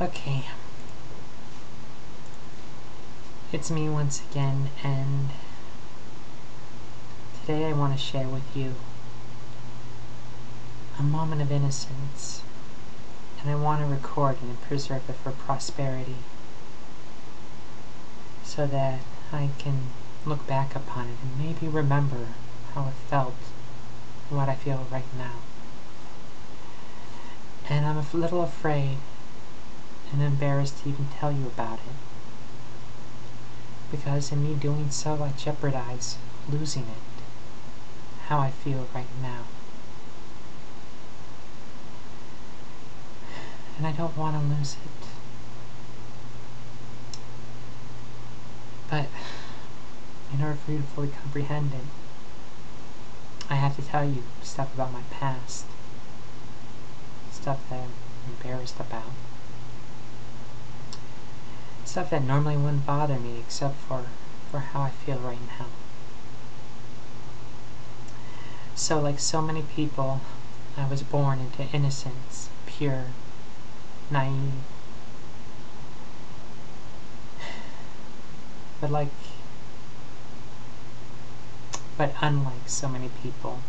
Okay, it's me once again, and today I want to share with you a moment of innocence, and I want to record and preserve it for prosperity so that I can look back upon it and maybe remember how it felt and what I feel right now. And I'm a little afraid and embarrassed to even tell you about it, because in me doing so I jeopardize losing it, how I feel right now. And I don't want to lose it. But in order for you to fully comprehend it, I have to tell you stuff about my past, stuff that I'm embarrassed about, stuff that normally wouldn't bother me except for how I feel right now. So like so many people, I was born into innocence, pure, naive. But unlike so many people,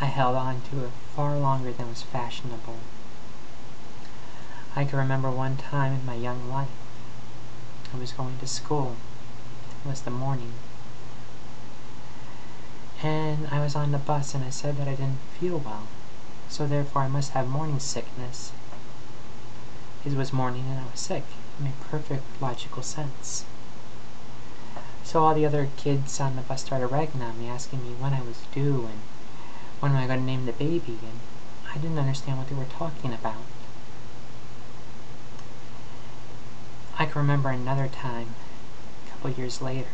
I held on to it far longer than was fashionable. I can remember one time in my young life, I was going to school. It was the morning. And I was on the bus and I said that I didn't feel well, so therefore I must have morning sickness. It was morning and I was sick. It made perfect logical sense. So all the other kids on the bus started ragging on me, asking me when I was due and when am I going to name the baby, and I didn't understand what they were talking about. I can remember another time, a couple years later,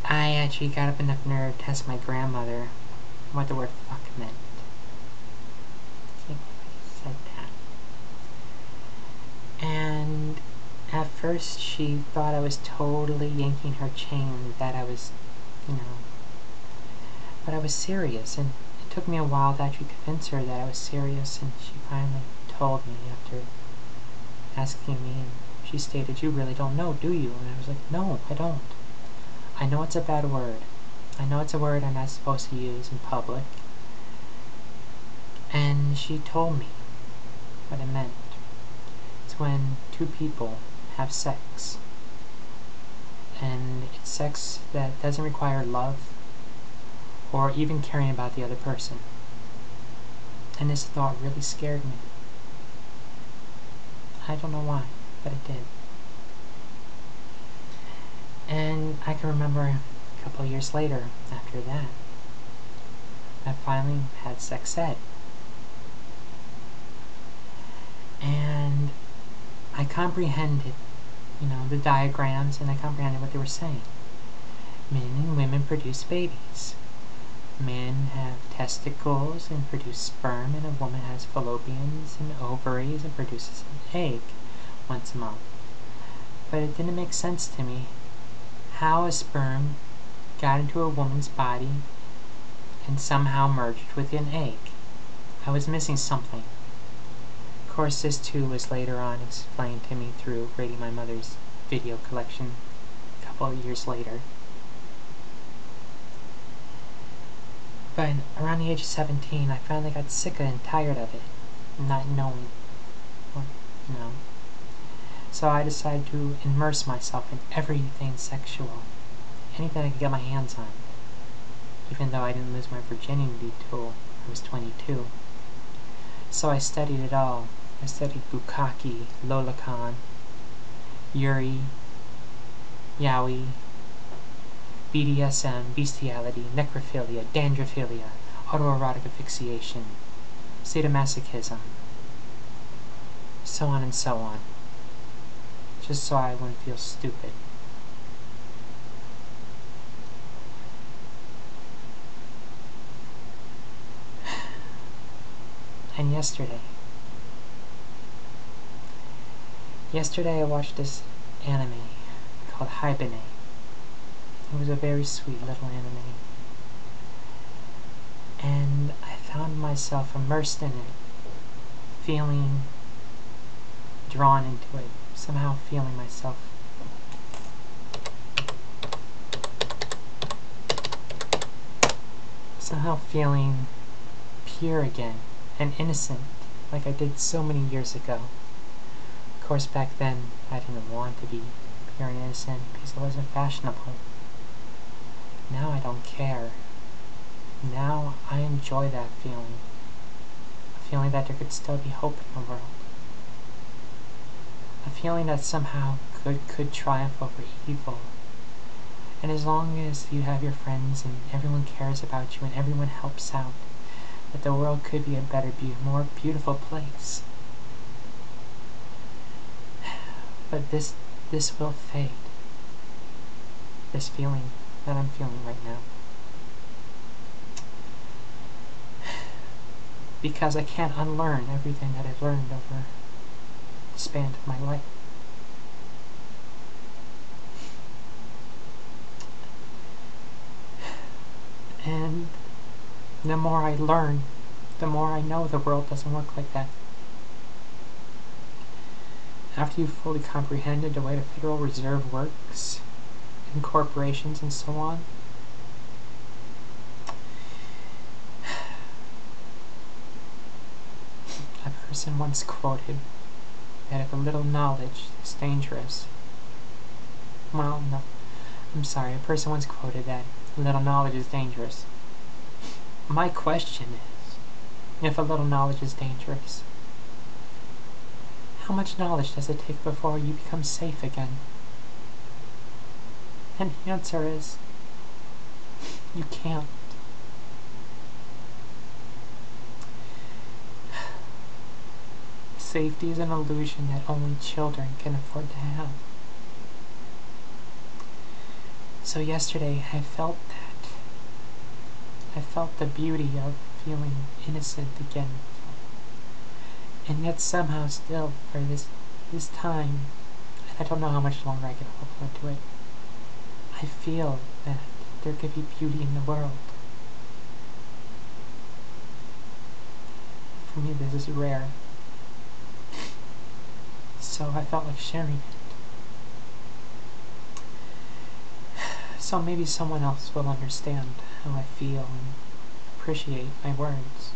I actually got up enough nerve to ask my grandmother what the word fuck meant. I can't believe I said that. And at first she thought I was totally yanking her chain, that I was, but I was serious, and it took me a while to actually convince her that I was serious, and she finally told me after asking me, and she stated, "You really don't know, do you?" And I was like, "No, I don't. I know it's a bad word. I know it's a word I'm not supposed to use in public." And she told me what it meant. It's when two people have sex, and it's sex that doesn't require love or even caring about the other person. And this thought really scared me. I don't know why, but it did. And I can remember a couple of years later, after that, I finally had sex ed. And I comprehended, the diagrams, and I comprehended what they were saying. Men and women produce babies. Men have testicles and produce sperm, and a woman has fallopians and ovaries and produces an egg once a month. But it didn't make sense to me how a sperm got into a woman's body and somehow merged with an egg. I was missing something. Of course, this too was later on explained to me through reading my mother's video collection a couple of years later. But around the age of 17, I finally got sick and tired of it, not knowing what, So I decided to immerse myself in everything sexual, anything I could get my hands on, even though I didn't lose my virginity till I was 22. So I studied it all. I studied Bukkake, Lolicon, Yuri, Yaoi, BDSM, bestiality, necrophilia, dandrophilia, autoerotic asphyxiation, sadomasochism, so on and so on, just so I wouldn't feel stupid. And yesterday I watched this anime called Hibernate. It was a very sweet little anime. And I found my myself immersed in it, feeling drawn into it, somehow feeling myself pure again and innocent like I did so many years ago. Of course, back then I didn't want to be pure and innocent because it wasn't fashionable. Now I don't care. Now I enjoy that feeling. A feeling that there could still be hope in the world. A feeling that somehow good could triumph over evil. And as long as you have your friends and everyone cares about you and everyone helps out, that the world could be a better, more beautiful place. But this will fade. This feeling that I'm feeling right now. Because I can't unlearn everything that I've learned over the span of my life. And the more I learn, the more I know the world doesn't work like that. After you've fully comprehended the way the Federal Reserve works, and corporations and so on, a person once quoted that if a little knowledge is dangerous, well, no, I'm sorry, a person once quoted that a little knowledge is dangerous. My question is, if a little knowledge is dangerous, how much knowledge does it take before you become safe again? And the answer is, you can't. Safety is an illusion that only children can afford to have. So yesterday I felt that. I felt the beauty of feeling innocent again. And yet somehow still, for this time, and I don't know how much longer I can hold on to it, I feel that there could be beauty in the world. For me, this is rare. So I felt like sharing it. So maybe someone else will understand how I feel and appreciate my words.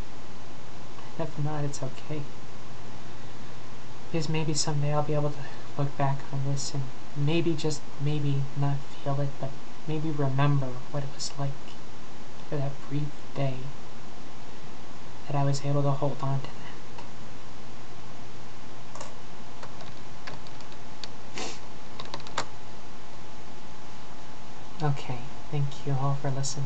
And if not, it's okay. Because maybe someday I'll be able to look back on this and maybe, just maybe, not feel it, but maybe remember what it was like for that brief day that I was able to hold on to that. Okay, thank you all for listening.